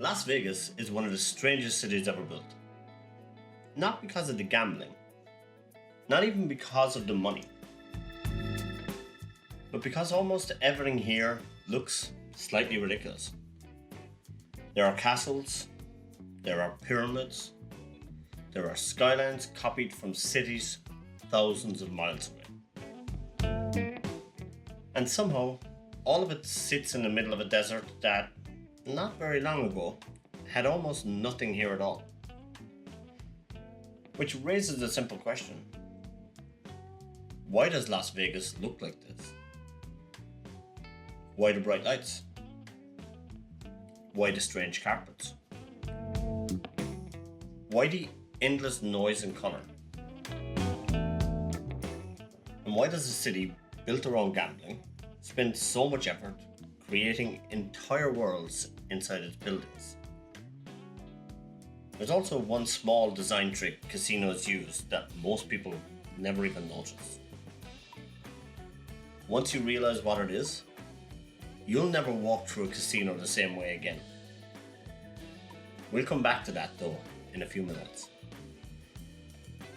Las Vegas is one of the strangest cities ever built. Not because of the gambling, not even because of the money, but because almost everything here looks slightly ridiculous. There are castles, there are pyramids, there are skylines copied from cities thousands of miles away. And somehow, all of it sits in the middle of a desert that, not very long ago, had almost nothing here at all. Which raises a simple question. Why does Las Vegas look like this? Why the bright lights? Why the strange carpets? Why the endless noise and colour? And why does a city built around gambling spend so much effort creating entire worlds inside its buildings? There's also one small design trick casinos use that most people never even notice. Once you realise what it is, you'll never walk through a casino the same way again. We'll come back to that though in a few minutes.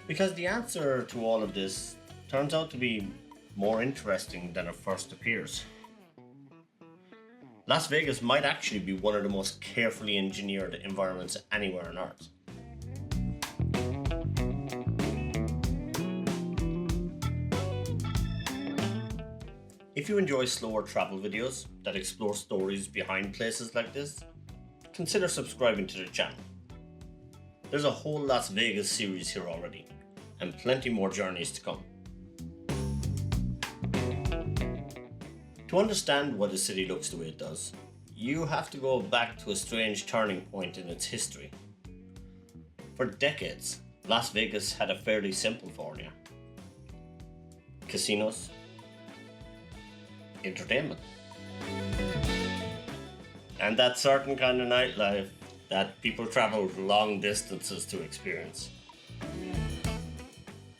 Because the answer to all of this turns out to be more interesting than it first appears. Las Vegas might actually be one of the most carefully engineered environments anywhere on Earth. If you enjoy slower travel videos that explore stories behind places like this, consider subscribing to the channel. There's a whole Las Vegas series here already, and plenty more journeys to come. To understand why the city looks the way it does, you have to go back to a strange turning point in its history. For decades, Las Vegas had a fairly simple formula. Casinos, entertainment, and that certain kind of nightlife that people traveled long distances to experience.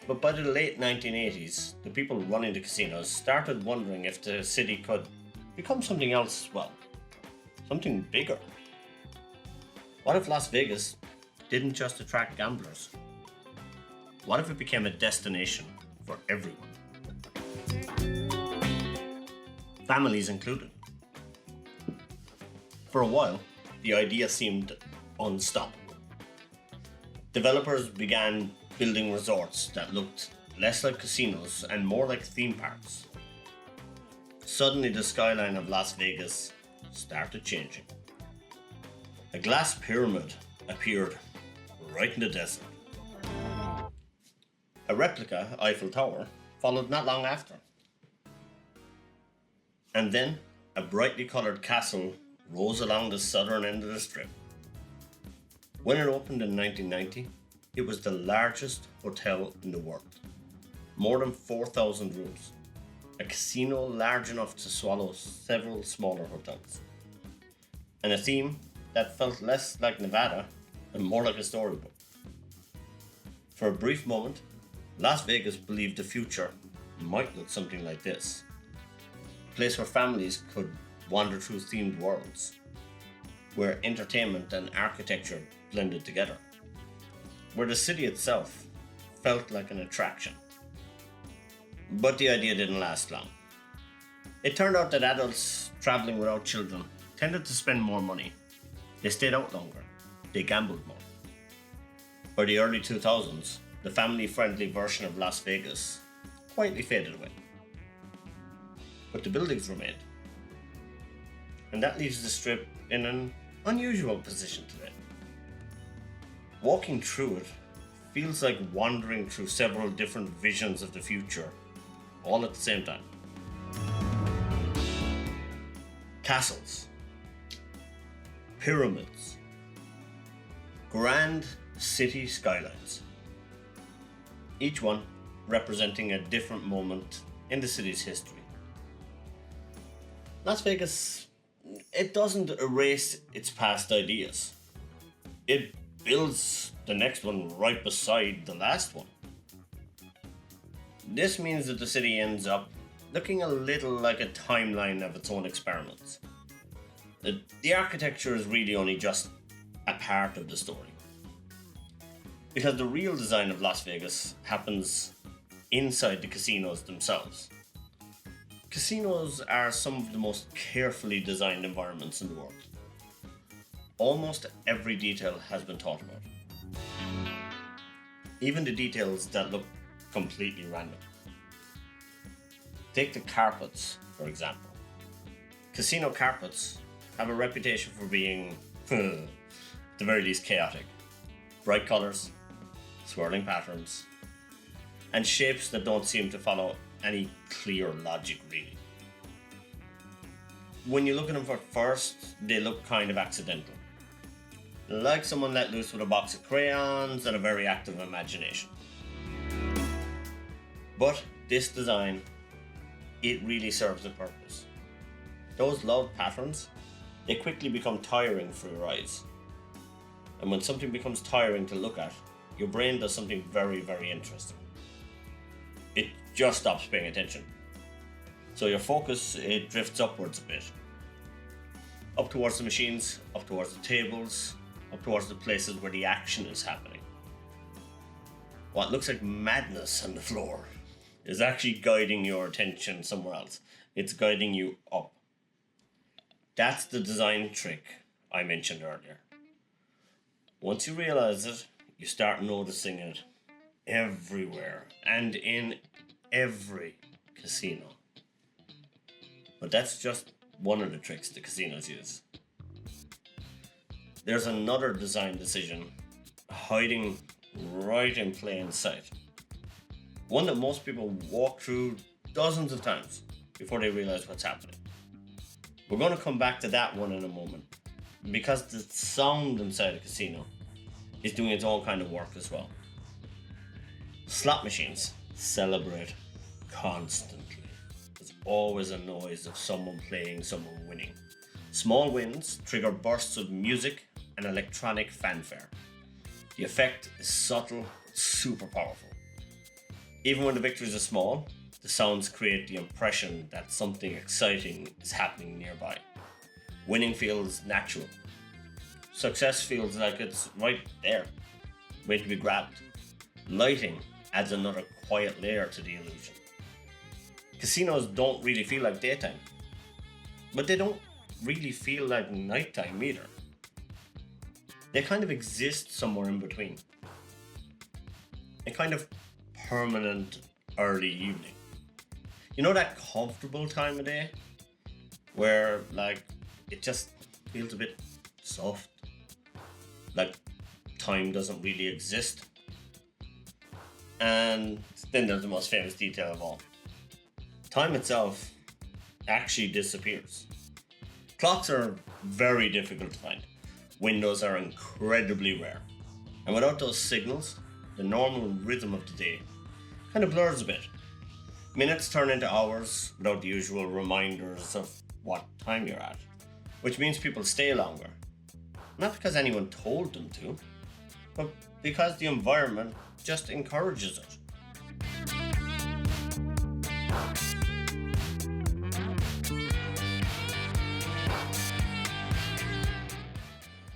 But by the late 1980s, the people running the casinos started wondering if the city could become something else as well. Something bigger. What if Las Vegas didn't just attract gamblers? What if it became a destination for everyone? Families included. For a while, the idea seemed unstoppable. Developers began building resorts that looked less like casinos and more like theme parks. Suddenly, the skyline of Las Vegas started changing. A glass pyramid appeared right in the desert. A replica Eiffel Tower followed not long after. And then a brightly coloured castle rose along the southern end of the strip. When it opened in 1990, it was the largest hotel in the world. More than 4,000 rooms. A casino large enough to swallow several smaller hotels. And a theme that felt less like Nevada and more like a storybook. For a brief moment, Las Vegas believed the future might look something like this. A place where families could wander through themed worlds, where entertainment and architecture blended together, where the city itself felt like an attraction. But the idea didn't last long. It turned out that adults traveling without children tended to spend more money. They stayed out longer. They gambled more. By the early 2000s, the family-friendly version of Las Vegas quietly faded away. But the buildings remained. And that leaves the strip in an unusual position today. Walking through it feels like wandering through several different visions of the future, all at the same time. Castles, pyramids, grand city skylines, each one representing a different moment in the city's history. Las Vegas, it doesn't erase its past ideas. It builds the next one right beside the last one. This means that the city ends up looking a little like a timeline of its own experiments. The architecture is really only just a part of the story. Because the real design of Las Vegas happens inside the casinos themselves. Casinos are some of the most carefully designed environments in the world. Almost every detail has been thought about. Even the details that look completely random. Take the carpets, for example. Casino carpets have a reputation for being, at the very least, chaotic. Bright colours, swirling patterns, and shapes that don't seem to follow any clear logic, really. When you look at them at first, they look kind of accidental. Like someone let loose with a box of crayons and a very active imagination. But this design, it really serves a purpose. Those loud patterns, they quickly become tiring for your eyes. And when something becomes tiring to look at, your brain does something very, very interesting. It just stops paying attention. So your focus, it drifts upwards a bit. Up towards the machines, up towards the tables, up towards the places where the action is happening. What looks like madness on the floor is actually guiding your attention somewhere else. It's guiding you up. That's the design trick I mentioned earlier. Once you realize it, you start noticing it everywhere and in every casino. But that's just one of the tricks the casinos use. There's another design decision hiding right in plain sight. One that most people walk through dozens of times before they realize what's happening. We're going to come back to that one in a moment, because the sound inside a casino is doing its own kind of work as well. Slot machines celebrate constantly. There's always a noise of someone playing, someone winning. Small wins trigger bursts of music and electronic fanfare. The effect is subtle, super powerful. Even when the victories are small, the sounds create the impression that something exciting is happening nearby. Winning feels natural. Success feels like it's right there, waiting to be grabbed. Lighting adds another quiet layer to the illusion. Casinos don't really feel like daytime, but they don't really feel like nighttime either. They kind of exist somewhere in between. A kind of permanent early evening. You know that comfortable time of day where it just feels a bit soft, like time doesn't really exist. And then there's the most famous detail of all. Time itself actually disappears. Clocks are very difficult to find. Windows are incredibly rare. And without those signals, the normal rhythm of the day kind of blurs a bit. Minutes turn into hours without the usual reminders of what time you're at, which means people stay longer. Not because anyone told them to, but because the environment just encourages it.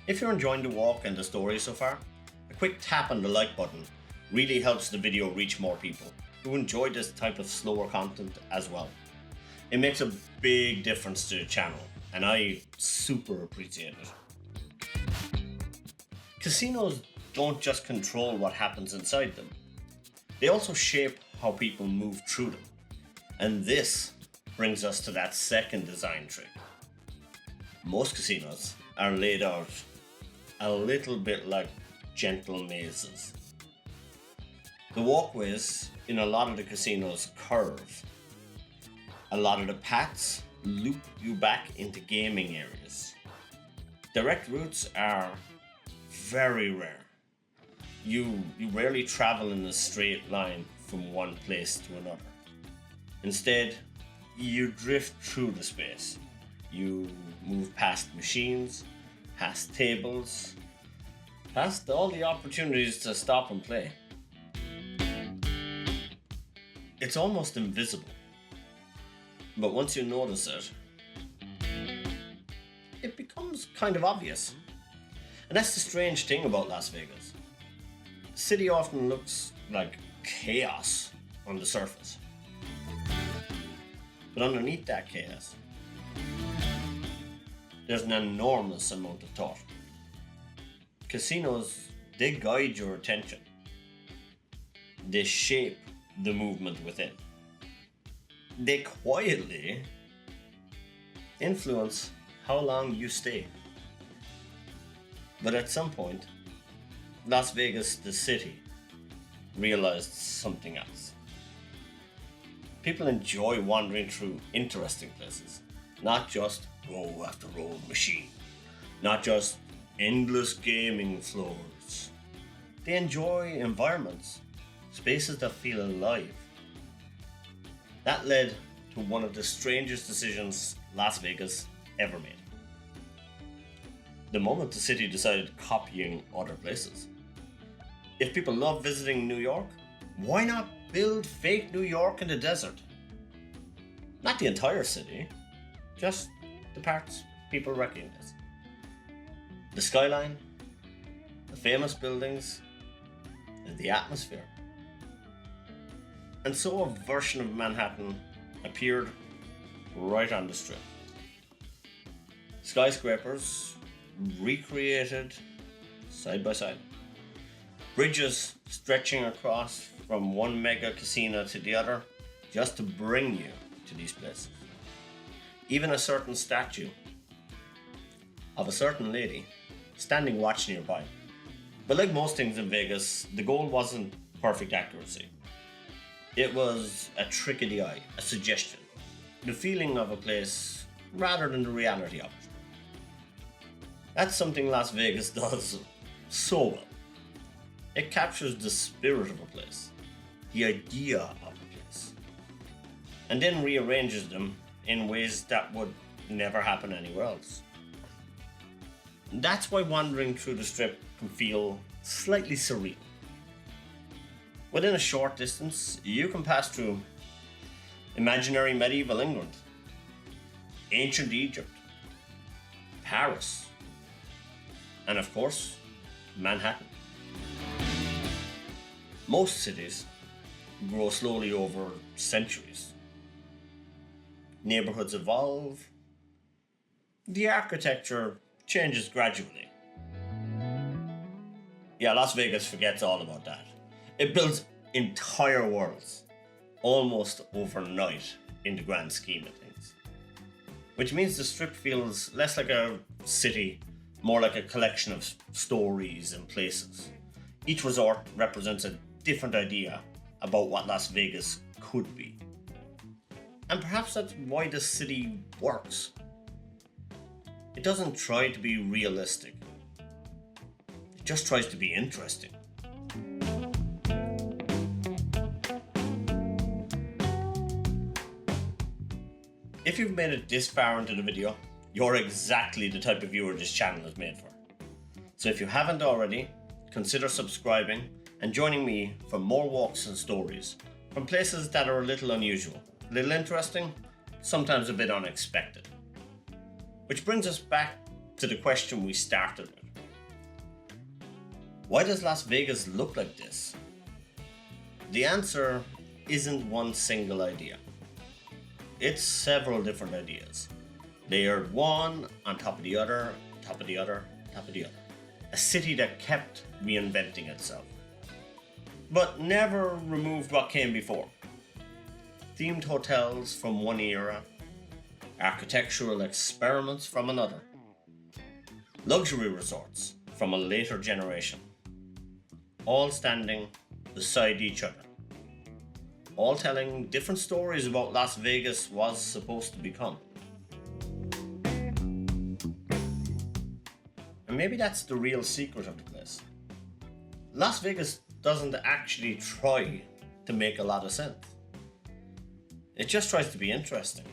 If you're enjoying the walk and the story so far, a quick tap on the like button really helps the video reach more people who enjoy this type of slower content as well. It makes a big difference to the channel, and I super appreciate it. Casinos don't just control what happens inside them, they also shape how people move through them. And this brings us to that second design trick. Most casinos are laid out a little bit like gentle mazes. The walkways in a lot of the casinos curve. A lot of the paths loop you back into gaming areas. Direct routes are very rare. You rarely travel in a straight line from one place to another. Instead, you drift through the space. You move past machines, past tables, past all the opportunities to stop and play. It's almost invisible, but once you notice it, it becomes kind of obvious. And that's the strange thing about Las Vegas. The city often looks like chaos on the surface. But underneath that chaos, there's an enormous amount of thought. Casinos, they guide your attention. They shape the movement within. They quietly influence how long you stay. But at some point, Las Vegas, the city, realized something else. People enjoy wandering through interesting places, not just row after row of machine, not just endless gaming floors. They enjoy environments, spaces that feel alive. That led to one of the strangest decisions Las Vegas ever made. The moment the city decided copying other places. If people love visiting New York, why not build fake New York in the desert? Not the entire city, just the parts people recognize. The skyline, the famous buildings, and the atmosphere. And so a version of Manhattan appeared right on the strip. Skyscrapers recreated side by side. Bridges stretching across from one mega casino to the other just to bring you to these places. Even a certain statue of a certain lady standing watch nearby. But like most things in Vegas, the goal wasn't perfect accuracy. It was a trick of the eye, a suggestion, the feeling of a place rather than the reality of it. That's something Las Vegas does so well. It captures the spirit of a place, the idea of a place, and then rearranges them in ways that would never happen anywhere else. That's why wandering through the strip can feel slightly surreal. Within a short distance, you can pass through imaginary medieval England, ancient Egypt, Paris, and of course, Manhattan. Most cities grow slowly over centuries. Neighborhoods evolve. The architecture changes gradually. Yeah, Las Vegas forgets all about that. It builds entire worlds almost overnight in the grand scheme of things. Which means the strip feels less like a city, more like a collection of stories and places. Each resort represents a different idea about what Las Vegas could be. And perhaps that's why the city works. It doesn't try to be realistic. It just tries to be interesting. If you've made it this far into the video, you're exactly the type of viewer this channel is made for. So if you haven't already, consider subscribing and joining me for more walks and stories from places that are a little unusual, a little interesting, sometimes a bit unexpected. Which brings us back to the question we started with. Why does Las Vegas look like this? The answer isn't one single idea. It's several different ideas, layered one on top of the other, top of the other, top of the other. A city that kept reinventing itself, but never removed what came before. Themed hotels from one era, architectural experiments from another, luxury resorts from a later generation, all standing beside each other, all telling different stories about Las Vegas was supposed to become. And maybe that's the real secret of the place. Las Vegas doesn't actually try to make a lot of sense. It just tries to be interesting.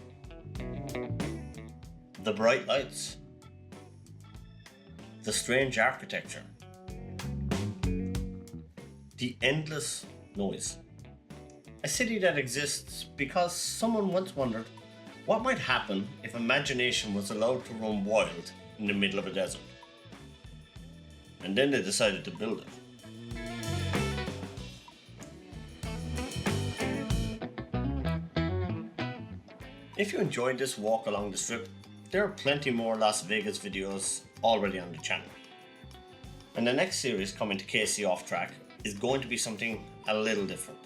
The bright lights, the strange architecture, the endless noise. A city that exists because someone once wondered, What might happen if imagination was allowed to run wild in the middle of a desert? And then they decided to build it. If you enjoyed this walk along the strip, there are plenty more Las Vegas videos already on the channel. And the next series coming to KC Off Track is going to be something a little different.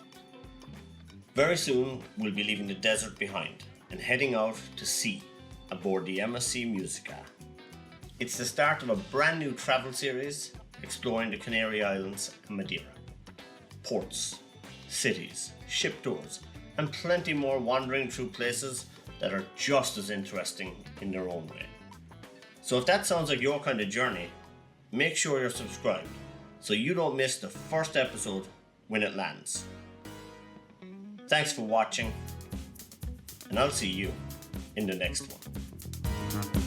Very soon we'll be leaving the desert behind and heading out to sea aboard the MSC Musica. It's the start of a brand new travel series exploring the Canary Islands and Madeira. Ports, cities, ship tours, and plenty more wandering through places that are just as interesting in their own way. So if that sounds like your kind of journey, make sure you're subscribed so you don't miss the first episode when it lands. Thanks for watching, and I'll see you in the next one.